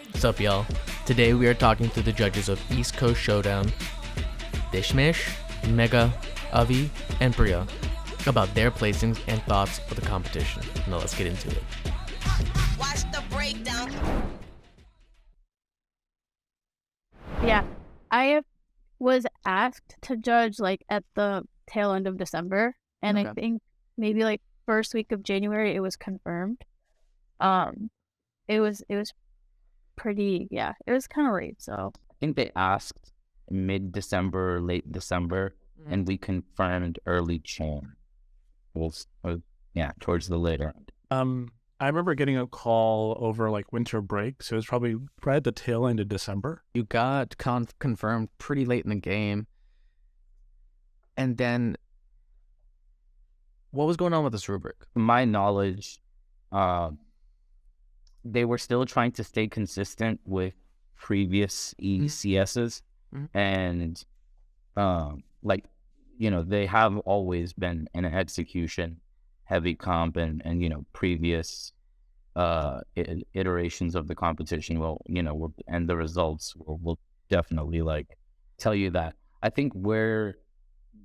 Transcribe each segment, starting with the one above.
What's up, y'all? Today we are talking to the judges of East Coast Showdown, Deshmesh, Megha, Avi, and Priya, about their placings and thoughts of the competition. Now let's get into it. Watch the breakdown. Yeah, I was asked to judge like at the tail end of December, and I think maybe like first week of January it was confirmed. It was pretty, it was kind of late. So I think they asked mid-December, late December, and we confirmed early Jan. Towards the later end. I remember getting a call over like winter break, so it was probably right at the tail end of December. You got confirmed pretty late in the game, and then what was going on with this rubric? To my knowledge, they were still trying to stay consistent with previous ECSs, and they have always been in an execution heavy comp, and previous iterations of the competition and the results will definitely tell you that. I think where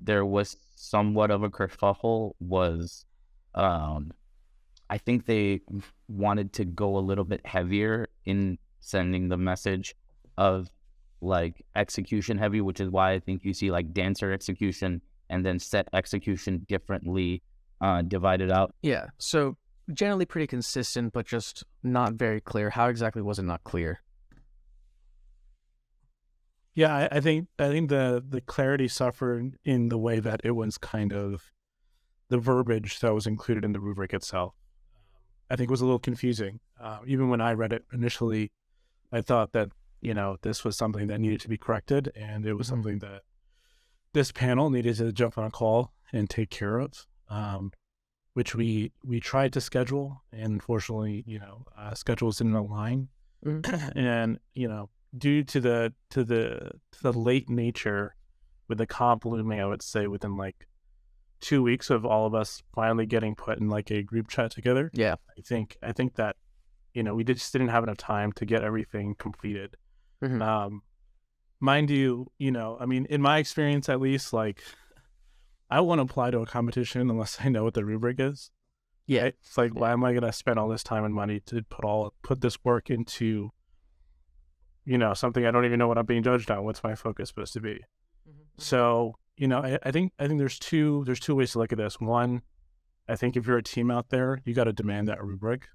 there was somewhat of a kerfuffle was I think they wanted to go a little bit heavier in sending the message of execution heavy, which is why I think you see dancer execution and then set execution differently divided out. Yeah, so generally pretty consistent, but just not very clear. How exactly was it not clear? Yeah, I think the clarity suffered in the way that it was kind of the verbiage that was included in the rubric itself. I think it was a little confusing. Even when I read it initially, I thought that this was something that needed to be corrected, and it was something that this panel needed to jump on a call and take care of, which we tried to schedule, and unfortunately, schedules didn't align. And due to the late nature with the comp looming, I would say within 2 weeks of all of us finally getting put in a group chat together. Yeah, I think that we just didn't have enough time to get everything completed. Mind you, in my experience at least, I won't apply to a competition unless I know what the rubric is. Yeah, right? It's why am I going to spend all this time and money to put this work into something I don't even know what I'm being judged on? What's my focus supposed to be? So I think there's two ways to look at this. One, I think if you're a team out there, you got to demand that rubric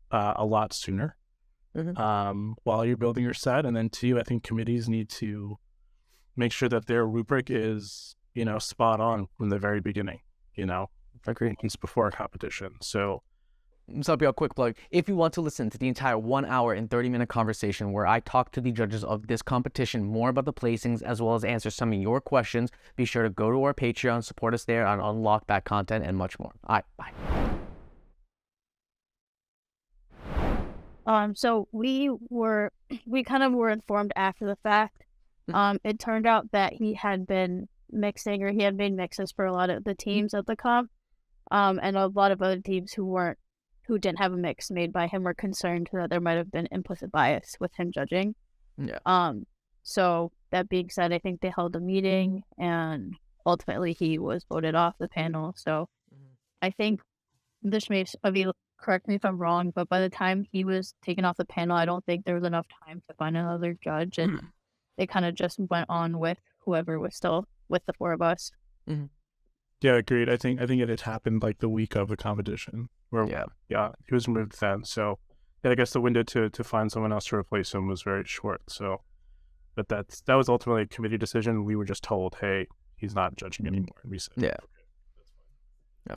a lot sooner while you're building your set. And then two, I think committees need to make sure that their rubric is spot on from the very beginning. It's before a competition. So. What's up, y'all? Quick plug. If you want to listen to the entire 1 hour and 30-minute conversation where I talk to the judges of this competition more about the placings as well as answer some of your questions, be sure to go to our Patreon, support us there on unlock that content and much more. All right, bye. So we kind of were informed after the fact. It turned out that he had been mixing, or he had made mixes for a lot of the teams at the comp, and a lot of other teams who didn't have a mix made by him were concerned that there might have been implicit bias with him judging. Yeah. So that being said, I think they held a meeting, and ultimately he was voted off the panel. So I think Deshmesh, correct me if I'm wrong, but by the time he was taken off the panel, I don't think there was enough time to find another judge, and they kind of just went on with whoever was still with the four of us. Yeah, agreed. I think it had happened the week of the competition. Where he was removed then. So I guess the window to find someone else to replace him was very short. So, but that was ultimately a committee decision. We were just told, hey, he's not judging anymore, and we said, yeah, okay, that's fine. Yeah.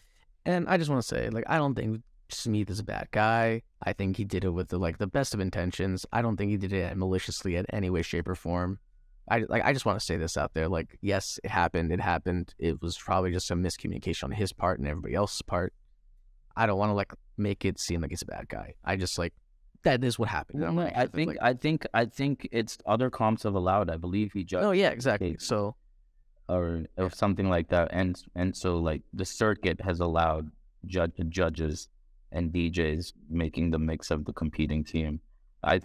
And I just want to say, I don't think Smith is a bad guy. I think he did it with the best of intentions. I don't think he did it maliciously in any way, shape, or form. I just want to say this out there. Yes, it happened. It was probably just some miscommunication on his part and everybody else's part. I don't want to make it seem like he's a bad guy. I just that is what happened. I think it's other comps have allowed. I believe he judged. Oh yeah, exactly. So, or something like that, and so the circuit has allowed judges and DJs making the mix of the competing team. I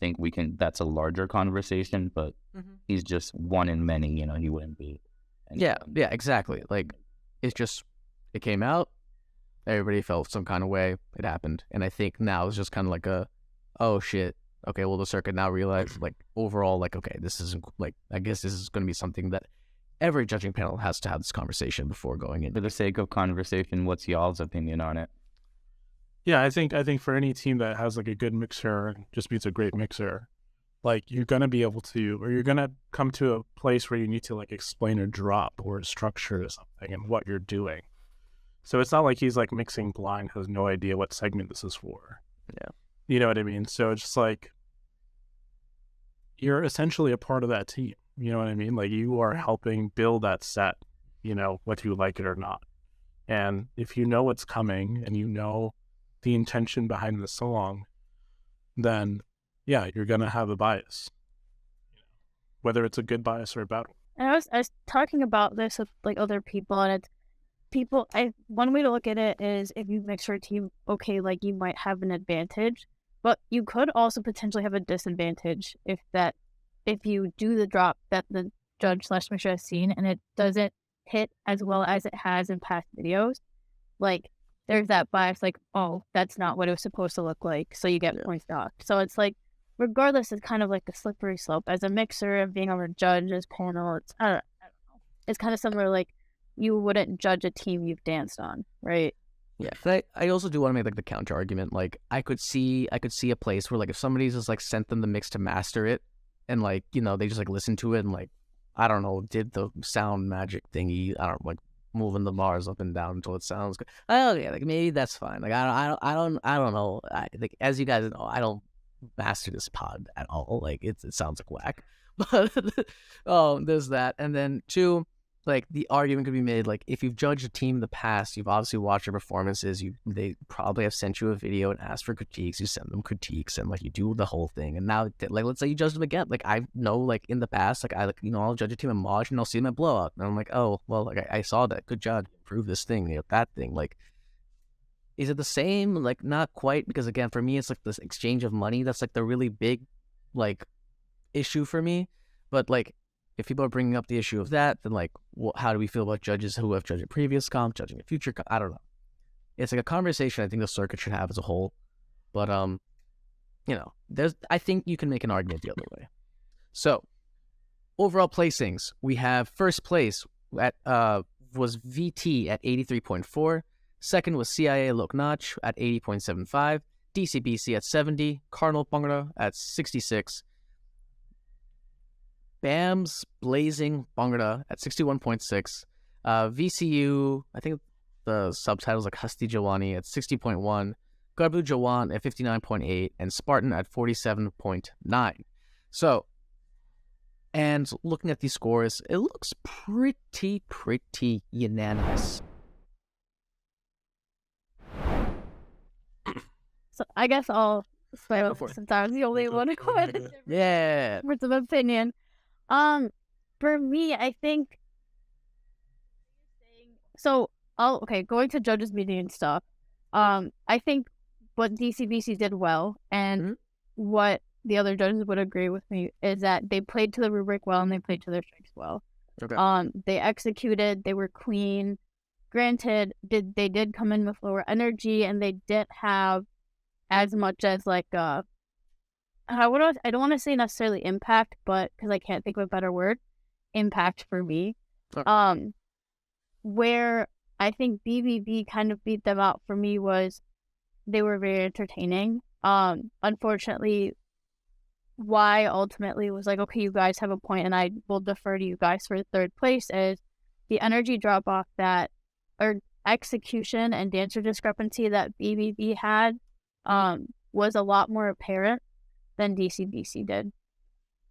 think we can. That's a larger conversation, but he's just one in many. He wouldn't be. Yeah, exactly. Like, it came out. Everybody felt some kind of way. It happened, and I think now it's just kind of like oh shit. Okay, well, the circuit now realized, like, overall, like, okay, this isn't, like, I guess this is going to be something that every judging panel has to have this conversation before going in. For the sake of conversation, what's y'all's opinion on it? Yeah, I think for any team that has like a good mixer and just beats a great mixer, like you're gonna be able to, or you're gonna come to a place where you need to like explain a drop or a structure or something and what you're doing. So it's not like he's like mixing blind, has no idea what segment this is for. Yeah. You know what I mean? So it's just like you're essentially a part of that team. You know what I mean? Like you are helping build that set, whether you like it or not. And if you know what's coming and you know the intention behind the song, then yeah, you're going to have a bias, whether it's a good bias or a bad one. And I was talking about this with like other people, and one way to look at it is if you mix for a team, okay, like you might have an advantage, but you could also potentially have a disadvantage if you do the drop that the judge/mixer has seen and it doesn't hit as well as it has in past videos. Like there's that bias, like, oh, that's not what it was supposed to look like, so you get points docked. So it's like, regardless, it's kind of like a slippery slope. As a mixer and being on a judge's panel, I don't know. It's kind of similar, like, you wouldn't judge a team you've danced on, right? Yeah, but I also do want to make like the counter argument. Like I could see a place where like if somebody's just like sent them the mix to master it, and like they just like listened to it and like I don't know, did the sound magic thingy. I don't like moving the bars up and down until it sounds good. Oh yeah, like maybe that's fine. Like I don't know. I think, as you guys know, I don't master this pod at all. Like it sounds like whack. But there's that, and then two. Like the argument could be made, like if you've judged a team in the past, you've obviously watched their performances. They probably have sent you a video and asked for critiques. You send them critiques and like you do the whole thing. And now, like let's say you judge them again. Like I know, like in the past, like I'll judge a team in Maj and I'll see them at blowout, and I'm like, oh well, like I saw that. Good job, improve this thing, that thing. Like, is it the same? Like not quite, because again, for me, it's like this exchange of money. That's like the really big, like, issue for me. But like, if people are bringing up the issue of that, then like, how do we feel about judges who have judged a previous comp, judging a future comp? I don't know. It's like a conversation I think the circuit should have as a whole. But I think you can make an argument the other way. So, overall placings, we have first place at was VT at 83.4. Second was CIA Loknach at 80.75. DCBC at 70. Cardinal Bhangra at 66. BAM's Blazing Bhangra at 61.6. VCU, I think the subtitle's like Hasti Jawani at 60.1. Garbu Jawan at 59.8. And Spartan at 47.9. So, and looking at these scores, it looks pretty unanimous. So I guess I'll say since I was the only one who had a difference of opinion. For me, I think so. Going to judges meeting and stuff. I think what DCBC did well, and what the other judges would agree with me, is that they played to the rubric well and they played to their strengths well. Okay. They executed. They were clean. Granted, they did come in with lower energy, and they didn't have as much as like I don't want to say necessarily impact, but because I can't think of a better word, impact for me. Okay. Where I think BBB kind of beat them out for me was they were very entertaining. Unfortunately, why ultimately was like, okay, you guys have a point and I will defer to you guys for third place, is the energy drop off that, or execution and dancer discrepancy that BBB had was a lot more apparent than DCBC did.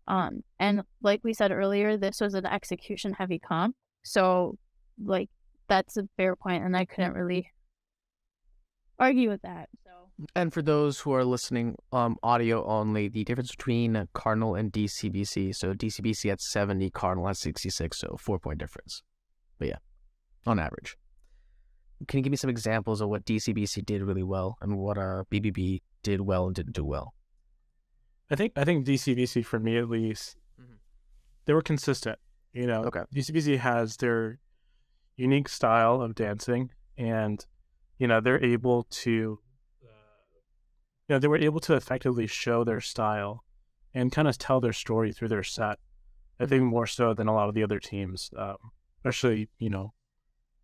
And like we said earlier, this was an execution heavy comp. So like that's a fair point, and I couldn't really argue with that. So, and for those who are listening audio only, the difference between Cardinal and DCBC, so DCBC at 70, Cardinal at 66, so 4-point difference. But yeah, on average. Can you give me some examples of what DCBC did really well and what BBB did well and didn't do well? I think DCBC, for me at least, they were consistent. Okay. DCBC has their unique style of dancing, and they're able to, they were able to effectively show their style and kind of tell their story through their set. I think more so than a lot of the other teams, especially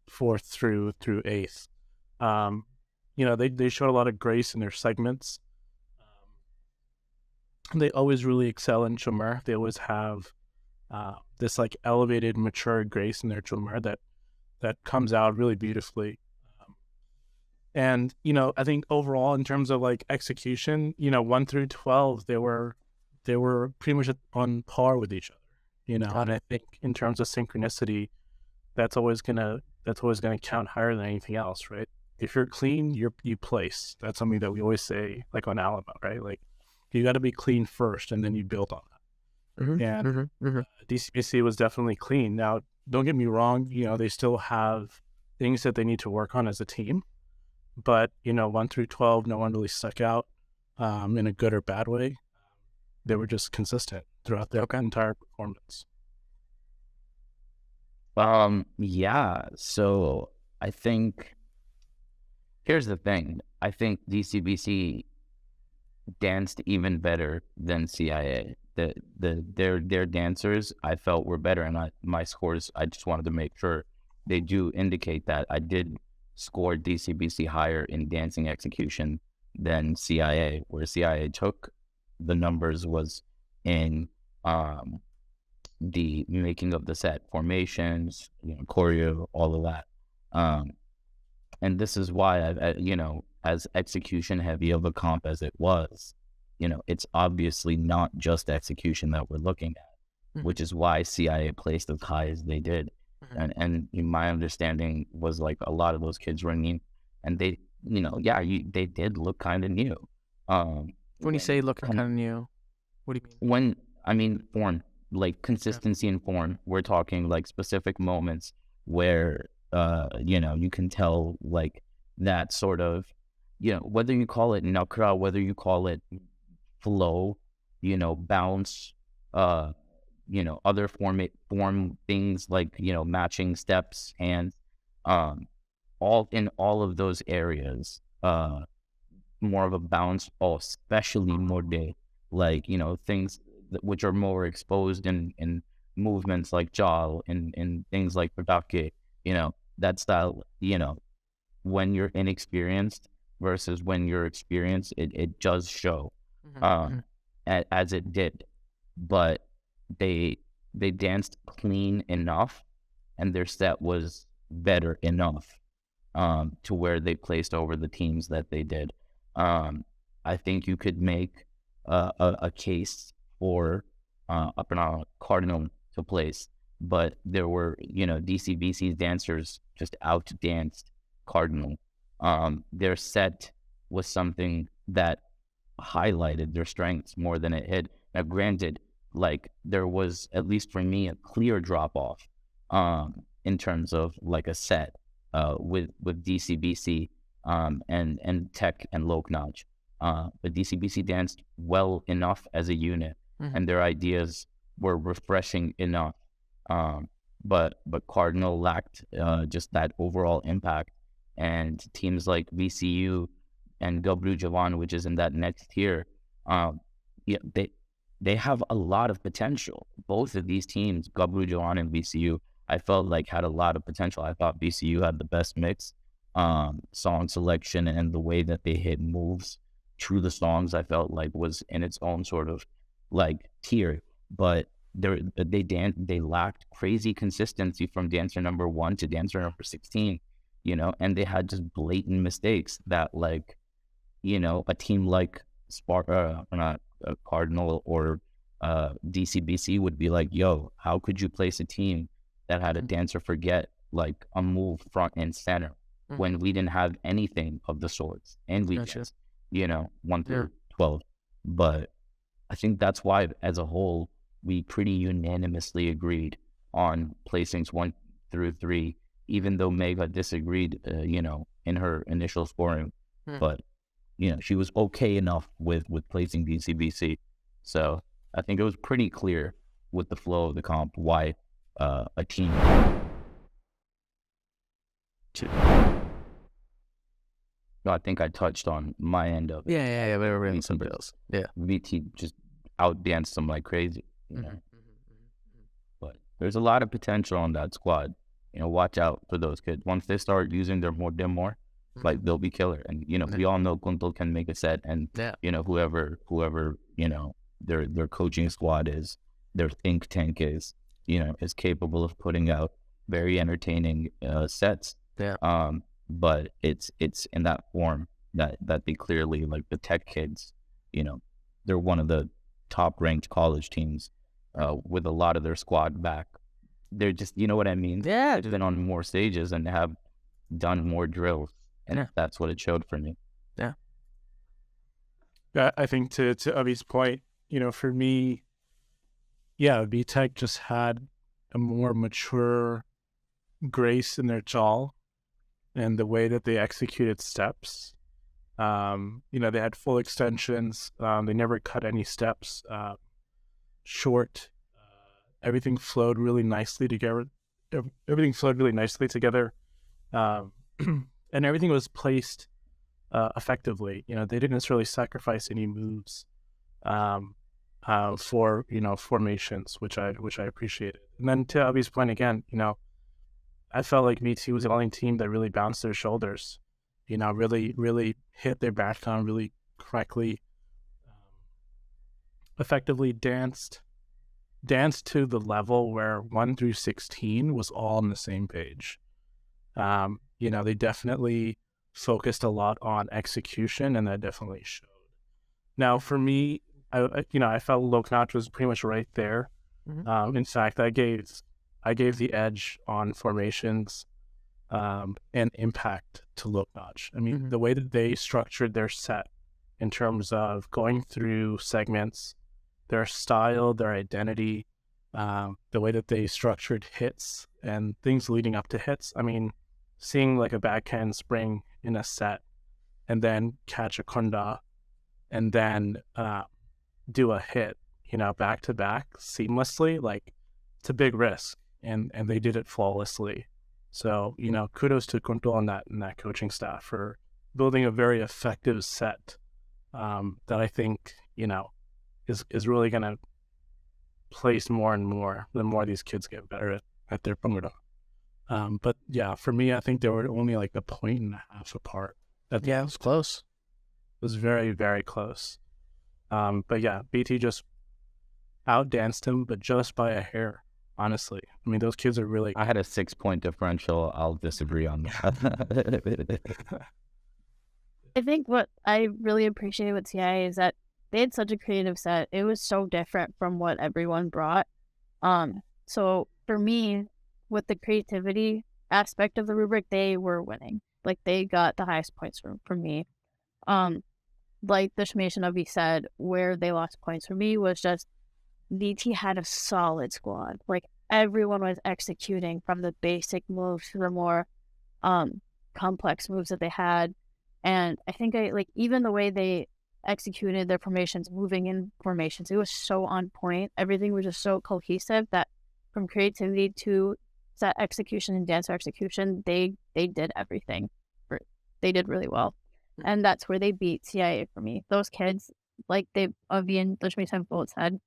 fourth through eighth. They showed a lot of grace in their segments. They always really excel in Chumar. They always have this like elevated, mature grace in their Chumar that comes out really beautifully. And I think overall, in terms of like execution, 1 through 12, they were pretty much on par with each other. And I think in terms of synchronicity, that's always gonna count higher than anything else, right? If you're clean, you place. That's something that we always say, like on Alabama, right? Like you got to be clean first, and then you build on that. And DCBC was definitely clean. Now, don't get me wrong, they still have things that they need to work on as a team, but 1 through 12, no one really stuck out in a good or bad way. They were just consistent throughout their entire performance. Yeah. So I think here's the thing. I think DCBC danced even better than CIA. Their dancers I felt were better, and my scores, I just wanted to make sure they do indicate that I did score DCBC higher in dancing execution than CIA, where CIA took the numbers was in the making of the set, formations, choreo, all of that. And this is why as execution heavy of a comp as it was, it's obviously not just execution that we're looking at, which is why CIA placed as high as they did. And my understanding was like a lot of those kids were new, and they, they did look kind of new. When you say look kind of new, what do you mean? Form, like consistency in form. We're talking like specific moments where, you can tell like that sort of, whether you call it nakra, whether you call it flow, bounce, other form things like, matching steps and all of those areas, more of a bounce, especially mode, like, things which are more exposed in movements like jal and things like pratake, that style, when you're inexperienced versus when you're experienced, it does show, as it did, but they danced clean enough and their set was better enough to where they placed over the teams that they did. I think you could make a case for Cardinal to place, but there were, DCBC's dancers just outdanced Cardinal. Their set was something that highlighted their strengths more than it hid. Now, granted, like there was, at least for me, a clear drop off in terms of like a set with DCBC and Tech and Loknaj. But DCBC danced well enough as a unit, and their ideas were refreshing enough. But Cardinal lacked just that overall impact. And teams like VCU and Gabru Javan, which is in that next tier, they have a lot of potential. Both of these teams, Gabru Javan and VCU, I felt like had a lot of potential. I thought VCU had the best mix, song selection, and the way that they hit moves through the songs, I felt like was in its own sort of like tier. But they lacked crazy consistency from dancer number 1 to dancer number 16, and they had just blatant mistakes that, like, a team like Cardinal or DCBC would be like, yo, how could you place a team that had a dancer forget like a move front and center when we didn't have anything of the sorts, and we just, 1 through 12. But I think that's why, as a whole, we pretty unanimously agreed on placings 1 through 3, even though Megha disagreed, in her initial scoring. But, she was okay enough with placing DCBC. So I think it was pretty clear with the flow of the comp why a team. No, I think I touched on my end of it. Yeah. We were in somebody else. Yeah. VT just outdanced them like crazy. You know? But there's a lot of potential on that squad. You know, watch out for those kids. Once they start using their more, like they'll be killer. And you know, we all know Kuntal can make a set, and you know, whoever you know their coaching squad is, their think tank is, you know, is capable of putting out very entertaining sets. Yeah. But it's in that form that they clearly, like the Tech kids, you know, they're one of the top ranked college teams with a lot of their squad back. They're just, you know what I mean? Yeah. They've been on more stages and have done more drills, and that's what it showed for me. Yeah. I think to Avi's point, you know, for me, yeah, B-Tech just had a more mature grace in their jaw and the way that they executed steps. You know, they had full extensions. They never cut any steps short. Everything flowed really nicely together. And everything was placed effectively. You know, they didn't necessarily sacrifice any moves for, you know, formations, which I appreciated. And then to Avi's point again, you know, I felt like VT was the only team that really bounced their shoulders, you know, really hit their background really correctly, effectively danced to the level where 1 through 16 was all on the same page. You know, they definitely focused a lot on execution, and that definitely showed. Now, for me, I felt Loknach was pretty much right there. In fact, I gave the edge on formations and impact to Loknach. I mean, the way that they structured their set in terms of going through segments, their style, their identity, the way that they structured hits and things leading up to hits. I mean, seeing like a backhand spring in a set and then catch a kunda and then do a hit, you know, back to back seamlessly, like it's a big risk. And they did it flawlessly. So, you know, kudos to Kuntal and that coaching staff for building a very effective set that I think, you know, is really going to place more and more the more these kids get better at their Bhangra. But yeah, for me, I think they were only like 1.5 points apart. It was close. It was very, very close. But yeah, BT just outdanced him, but just by a hair. Honestly, I mean, those kids are really. I had a 6-point differential. I'll disagree on that. I think what I really appreciated with TI is that they had such a creative set. It was so different from what everyone brought. So for me, with the creativity aspect of the rubric, they were winning. Like they got the highest points from me. Like the Deshmesh and Avi said, where they lost points for me was just VT had a solid squad. Like everyone was executing from the basic moves to the more complex moves that they had. And I think even the way they executed their formations, moving in formations, it was so on point. Everything was just so cohesive that from creativity to set execution and dancer execution, they did everything. They did really well. And that's where they beat CIA for me. Those kids, like Avi and Deshmesh have both said,